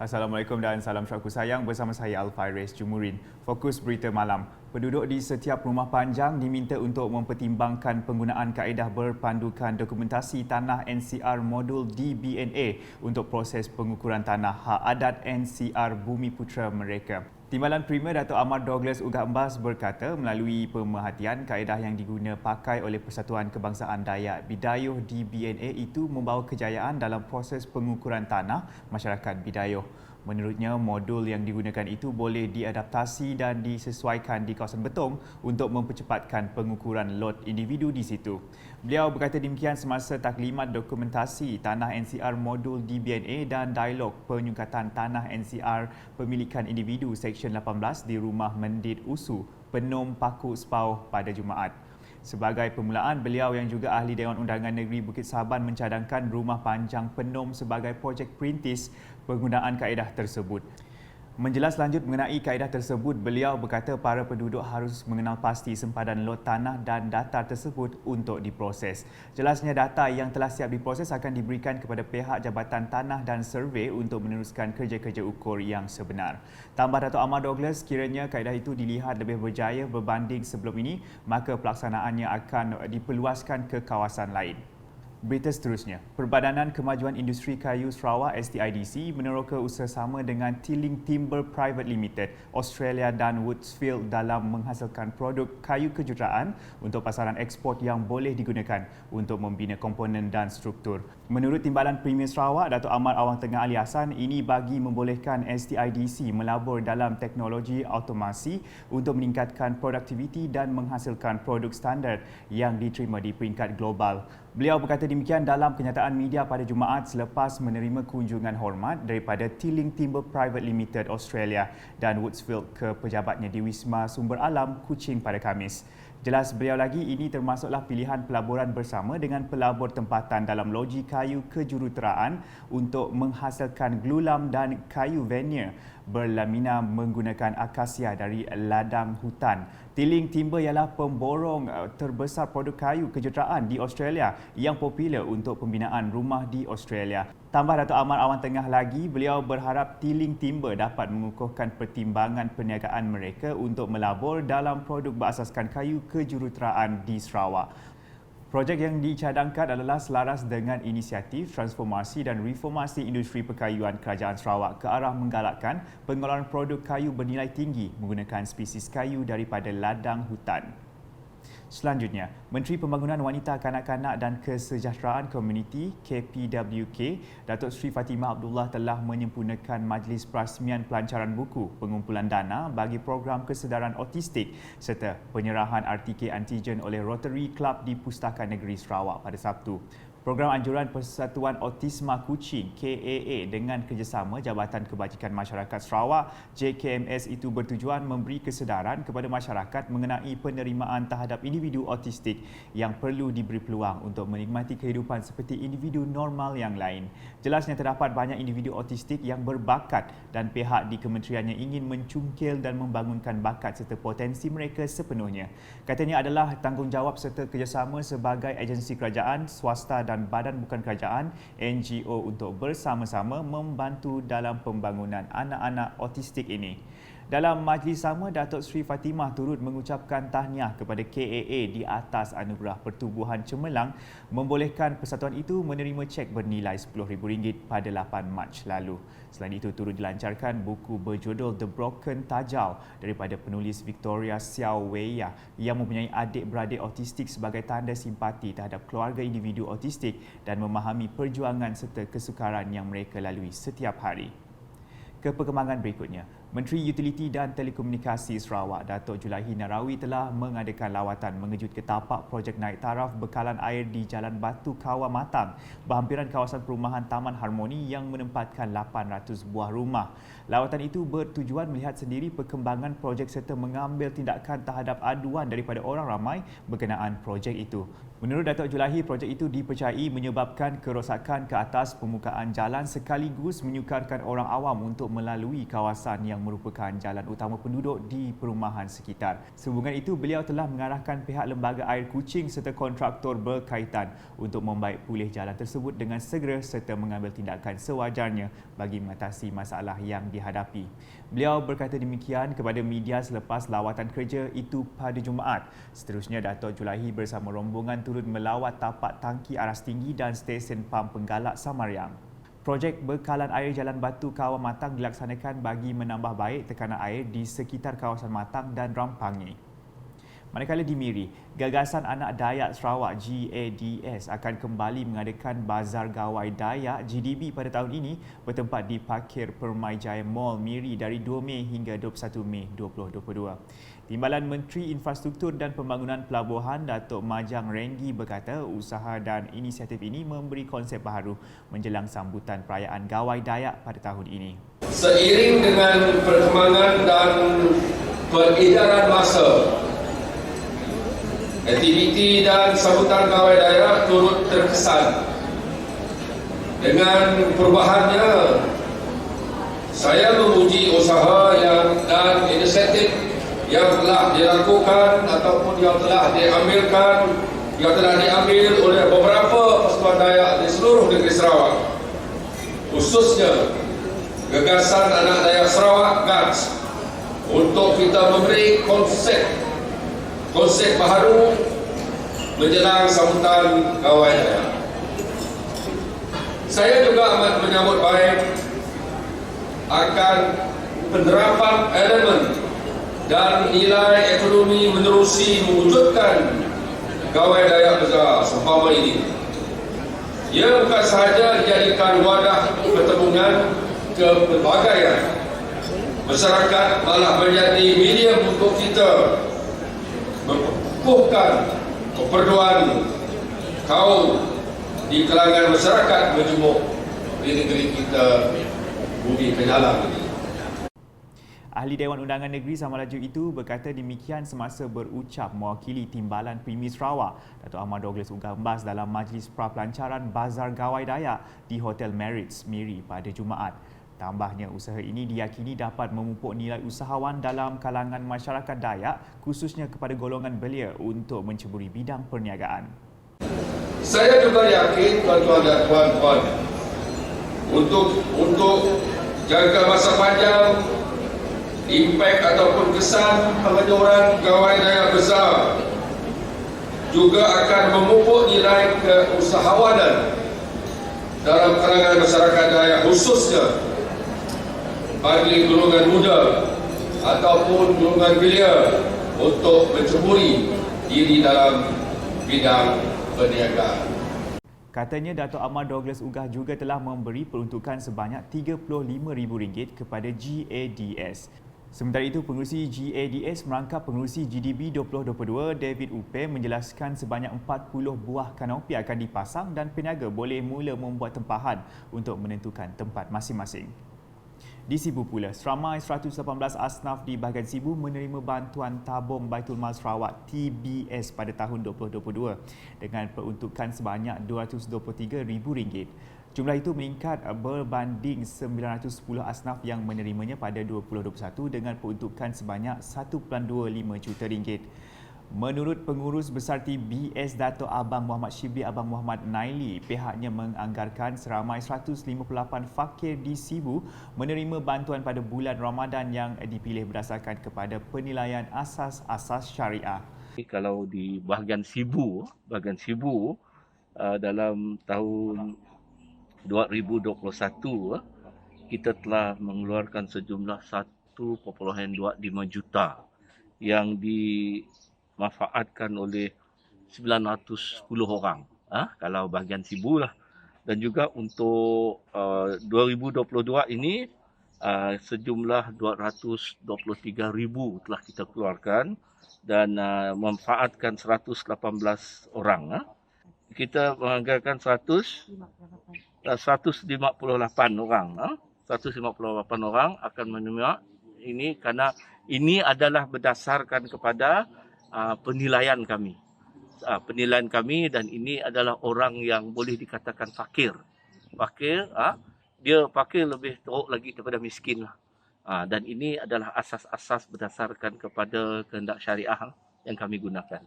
Assalamualaikum dan salam syurga sayang, bersama saya Alfairez Jumurin. Fokus berita malam. Penduduk di setiap rumah panjang diminta untuk mempertimbangkan penggunaan kaedah berpandukan dokumentasi tanah NCR modul DBNA untuk proses pengukuran tanah hak adat NCR Bumi Putera mereka. Timbalan Premier Dato' Ahmad Douglas Ugambas berkata melalui pemerhatian kaedah yang diguna pakai oleh Persatuan Kebangsaan Dayak Bidayuh DBNA itu membawa kejayaan dalam proses pengukuran tanah masyarakat Bidayuh. Menurutnya, modul yang digunakan itu boleh diadaptasi dan disesuaikan di kawasan Betong untuk mempercepatkan pengukuran lot individu di situ. Beliau berkata demikian semasa taklimat dokumentasi tanah NCR modul DBNA dan dialog penyukatan tanah NCR pemilikan individu Seksyen 18 di Rumah Mendit Usu, Penom Paku Sepau pada Jumaat. Sebagai permulaan, beliau yang juga ahli Dewan Undangan Negeri Bukit Saban mencadangkan Rumah Panjang Penom sebagai projek perintis penggunaan kaedah tersebut. Menjelas lanjut mengenai kaedah tersebut, beliau berkata para penduduk harus mengenal pasti sempadan lot tanah dan data tersebut untuk diproses. Jelasnya data yang telah siap diproses akan diberikan kepada pihak Jabatan Tanah dan Survey untuk meneruskan kerja-kerja ukur yang sebenar. Tambah Dato' Ahmad Douglas, kiranya kaedah itu dilihat lebih berjaya berbanding sebelum ini, maka pelaksanaannya akan diperluaskan ke kawasan lain. Berita seterusnya, Perbadanan Kemajuan Industri Kayu Sarawak STIDC meneroka usaha dengan Tiling Timber Private Limited, Australia dan Woodsfield dalam menghasilkan produk kayu kejuruteraan untuk pasaran ekspor yang boleh digunakan untuk membina komponen dan struktur. Menurut Timbalan Premier Sarawak, Dato' Ahmad Awang Tengah Ali Hassan, ini bagi membolehkan STIDC melabur dalam teknologi automasi untuk meningkatkan produktiviti dan menghasilkan produk standard yang diterima di peringkat global. Beliau berkata demikian dalam kenyataan media pada Jumaat selepas menerima kunjungan hormat daripada Tiling Timber Private Limited Australia dan Woodsfield ke pejabatnya di Wisma Sumber Alam, Kuching pada Khamis. Jelas beliau lagi, ini termasuklah pilihan pelaburan bersama dengan pelabur tempatan dalam loji kayu kejuruteraan untuk menghasilkan glulam dan kayu veneer berlamina menggunakan akasia dari ladang hutan. Tiling Timber ialah pemborong terbesar produk kayu kejuruteraan di Australia yang popular untuk pembinaan rumah di Australia. Tambah Dato' Ahmad Awang Tengah lagi, beliau berharap Tiling Timber dapat mengukuhkan pertimbangan perniagaan mereka untuk melabur dalam produk berasaskan kayu kejuruteraan di Sarawak. Projek yang dicadangkan adalah selaras dengan inisiatif transformasi dan reformasi industri perkayuan Kerajaan Sarawak ke arah menggalakkan pengeluaran produk kayu bernilai tinggi menggunakan spesies kayu daripada ladang hutan. Selanjutnya, Menteri Pembangunan Wanita Kanak-kanak dan Kesejahteraan Komuniti KPWK, Datuk Seri Fatimah Abdullah telah menyempurnakan majlis perasmian pelancaran buku pengumpulan dana bagi program kesedaran autistik serta penyerahan RTK antigen oleh Rotary Club di Pustakaan Negeri Sarawak pada Sabtu. Program anjuran Persatuan Autisma Kuching KAA dengan kerjasama Jabatan Kebajikan Masyarakat Sarawak JKMS itu bertujuan memberi kesedaran kepada masyarakat mengenai penerimaan terhadap individu autistik yang perlu diberi peluang untuk menikmati kehidupan seperti individu normal yang lain. Jelasnya terdapat banyak individu autistik yang berbakat dan pihak di kementeriannya ingin mencungkil dan membangunkan bakat serta potensi mereka sepenuhnya. Katanya adalah tanggungjawab serta kerjasama sebagai agensi kerajaan, swasta dan badan bukan kerajaan NGO untuk bersama-sama membantu dalam pembangunan anak-anak autistik ini. Dalam majlis sama, Datuk Seri Fatimah turut mengucapkan tahniah kepada KAA di atas anugerah pertubuhan cemerlang membolehkan persatuan itu menerima cek bernilai RM10,000 pada 8 Mac lalu. Selain itu, turut dilancarkan buku berjudul The Broken Tajau daripada penulis Victoria Xiao Weia yang mempunyai adik-beradik autistik sebagai tanda simpati terhadap keluarga individu autistik dan memahami perjuangan serta kesukaran yang mereka lalui setiap hari. Ke perkembangan berikutnya, Menteri Utiliti dan Telekomunikasi Sarawak, Datuk Julaihi Narawi telah mengadakan lawatan mengejut ke tapak projek naik taraf bekalan air di Jalan Batu Kawah Matang, berhampiran kawasan perumahan Taman Harmoni yang menempatkan 800 buah rumah. Lawatan itu bertujuan melihat sendiri perkembangan projek serta mengambil tindakan terhadap aduan daripada orang ramai berkenaan projek itu. Menurut Datuk Julaihi, projek itu dipercayai menyebabkan kerosakan ke atas permukaan jalan sekaligus menyukarkan orang awam untuk melalui kawasan yang merupakan jalan utama penduduk di perumahan sekitar. Sehubungan itu, beliau telah mengarahkan pihak lembaga air Kuching serta kontraktor berkaitan untuk membaik pulih jalan tersebut dengan segera serta mengambil tindakan sewajarnya bagi mengatasi masalah yang dihadapi. Beliau berkata demikian kepada media selepas lawatan kerja itu pada Jumaat. Seterusnya, Dato' Julaihi bersama rombongan turut melawat tapak tangki aras tinggi dan stesen pam penggalak Samariang. Projek bekalan air Jalan Batu Kawah Matang dilaksanakan bagi menambah baik tekanan air di sekitar kawasan Matang dan Rampangi. Manakala di Miri, Gagasan Anak Dayak Sarawak GADS akan kembali mengadakan Bazar Gawai Dayak GDB pada tahun ini bertempat di Parkir Permai Jaya Mall Miri dari 2 Mei hingga 21 Mei 2022. Timbalan Menteri Infrastruktur dan Pembangunan Pelabuhan Datuk Majang Renggi berkata usaha dan inisiatif ini memberi konsep baharu menjelang sambutan perayaan Gawai Dayak pada tahun ini. Seiring dengan perkembangan dan peredaran masa, aktiviti dan sambutan Gawai Dayak turut terkesan. Dengan perubahannya, saya memuji usaha dan inisiatif yang telah dilakukan ataupun yang telah diambil oleh beberapa pasukan Dayak di seluruh negeri Sarawak, khususnya Gagasan Anak Dayak Sarawak GADS, untuk kita memberi konsep baharu menjelang sambutan Gawai Dayak. Saya juga amat menyambut baik akan penerapan elemen dan nilai ekonomi menerusi mewujudkan Gawai Dayak besar seumpama ini. Ia bukan sahaja dijadikan wadah pertemuan kepelbagaian masyarakat, malah menjadi medium untuk kita memperkukuhkan keperluan kaum di kalangan masyarakat majmuk di negeri kita bumi penyala ini. Ahli Dewan Undangan Negeri Samalaju itu berkata demikian semasa berucap mewakili Timbalan Primi Sarawak, Dato' Ahmad Douglas Ugambas dalam Majlis Prapelancaran Bazar Gawai Dayak di Hotel Merits Miri pada Jumaat. Tambahnya, usaha ini diyakini dapat memupuk nilai usahawan dalam kalangan masyarakat Dayak, khususnya kepada golongan belia untuk menceburi bidang perniagaan. Saya juga yakin tuan-tuan dan puan-puan untuk jangka masa panjang, impak ataupun kesan penganjuran Gawai Dayak besar juga akan memupuk nilai keusahawanan dalam kalangan masyarakat Dayak, khususnya bagi golongan muda ataupun golongan belia untuk menceburi diri dalam bidang perniagaan. Katanya Dato' Ahmad Douglas Ugah juga telah memberi peruntukan sebanyak RM35,000 kepada GADS. Sementara itu, pengerusi GADS merangkap pengerusi GDB 2022 David Upe menjelaskan sebanyak 40 buah kanopi akan dipasang dan peniaga boleh mula membuat tempahan untuk menentukan tempat masing-masing. Di Sibu pula, seramai 118 asnaf di bahagian Sibu menerima bantuan tabung Baitul Mal Sarawak TBS pada tahun 2022 dengan peruntukan sebanyak RM223,000. Jumlah itu meningkat berbanding 910 asnaf yang menerimanya pada 2021 dengan peruntukan sebanyak RM1.25 juta. Menurut Pengurus Besar TBS Dato' Abang Muhammad Shibli Abang Muhammad Naili, pihaknya menganggarkan seramai 158 fakir di Sibu menerima bantuan pada bulan Ramadan yang dipilih berdasarkan kepada penilaian asas-asas syariah. Kalau di bahagian Sibu dalam tahun 2021 kita telah mengeluarkan sejumlah 1.25 juta yang dimanfaatkan oleh 910 orang kalau bahagian Sibu lah. Dan juga untuk 2022 ini sejumlah 223,000 telah kita keluarkan dan memanfaatkan 118 orang. Kita menganggarkan 158 orang. 158 orang akan menerima ini kerana ini adalah berdasarkan kepada penilaian kami. Dan ini adalah orang yang boleh dikatakan fakir. dia pakai lebih teruk lagi daripada miskin lah. Dan ini adalah asas-asas berdasarkan kepada kehendak syariah yang kami gunakan.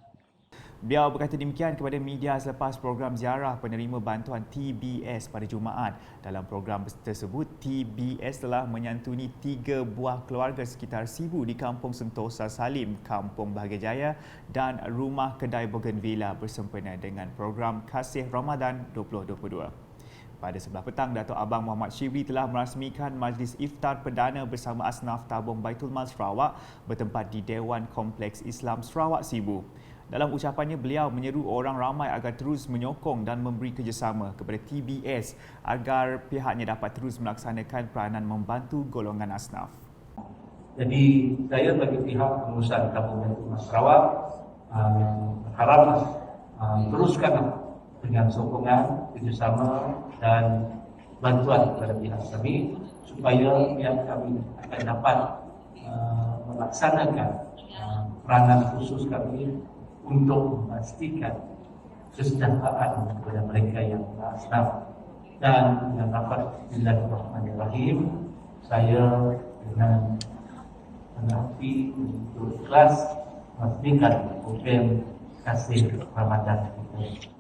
Beliau berkata demikian kepada media selepas program ziarah penerima bantuan TBS pada Jumaat. Dalam program tersebut, TBS telah menyantuni 3 buah keluarga sekitar Sibu di Kampung Sentosa Salim, Kampung Bahagia Jaya dan Rumah Kedai Bougainvillea bersempena dengan program Kasih Ramadan 2022. Pada sebelah petang, Datuk Abang Muhammad Shibli telah merasmikan majlis iftar perdana bersama asnaf tabung Baitul Mal Sarawak bertempat di Dewan Kompleks Islam Sarawak Sibu. Dalam ucapannya, beliau menyeru orang ramai agar terus menyokong dan memberi kerjasama kepada TBS agar pihaknya dapat terus melaksanakan peranan membantu golongan asnaf. Jadi saya bagi pihak pengurusan tabung Baitul Mal Sarawak harap teruskan dengan sokongan, kerjasama dan bantuan kepada pihak kami supaya pihak kami akan dapat melaksanakan peranan khusus kami untuk memastikan kesejahteraan kepada mereka yang asnaf. Dan dengan lafaz Bismillahirrahmanirrahim, saya dengan hati untuk ikhlas memastikan program Kasih Ramadan itu.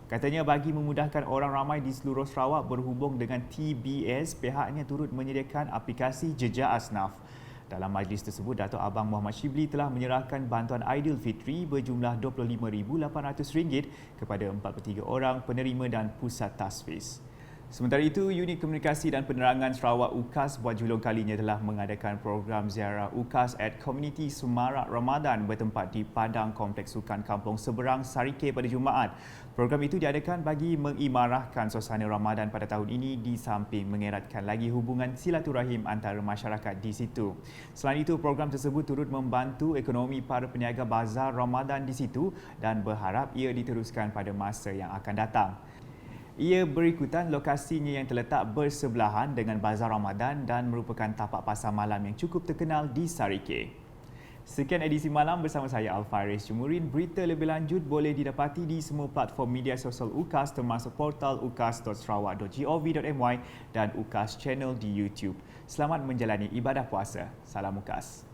Katanya bagi memudahkan orang ramai di seluruh Sarawak berhubung dengan TBS, pihaknya turut menyediakan aplikasi Jejak Asnaf. Dalam majlis tersebut, Datuk Abang Muhammad Shibli telah menyerahkan bantuan Aidilfitri berjumlah RM25,800 kepada 43 orang penerima dan pusat tasfiz. Sementara itu, Unit Komunikasi dan Penerangan Sarawak UKAS buat julung kalinya telah mengadakan program ziarah UKAS at Community Semarak Ramadan bertempat di Padang Kompleks Sukan Kampung Seberang, Sarike pada Jumaat. Program itu diadakan bagi mengimarahkan suasana Ramadan pada tahun ini di samping mengeratkan lagi hubungan silaturahim antara masyarakat di situ. Selain itu, program tersebut turut membantu ekonomi para peniaga bazar Ramadan di situ dan berharap ia diteruskan pada masa yang akan datang. Ia berikutan lokasinya yang terletak bersebelahan dengan Bazar Ramadan dan merupakan tapak pasar malam yang cukup terkenal di Sarike. Sekian edisi malam bersama saya Alfaris Jumurin. Berita lebih lanjut boleh didapati di semua platform media sosial UKAS termasuk portal ukas.sarawak.gov.my dan UKAS Channel di YouTube. Selamat menjalani ibadah puasa. Salam UKAS.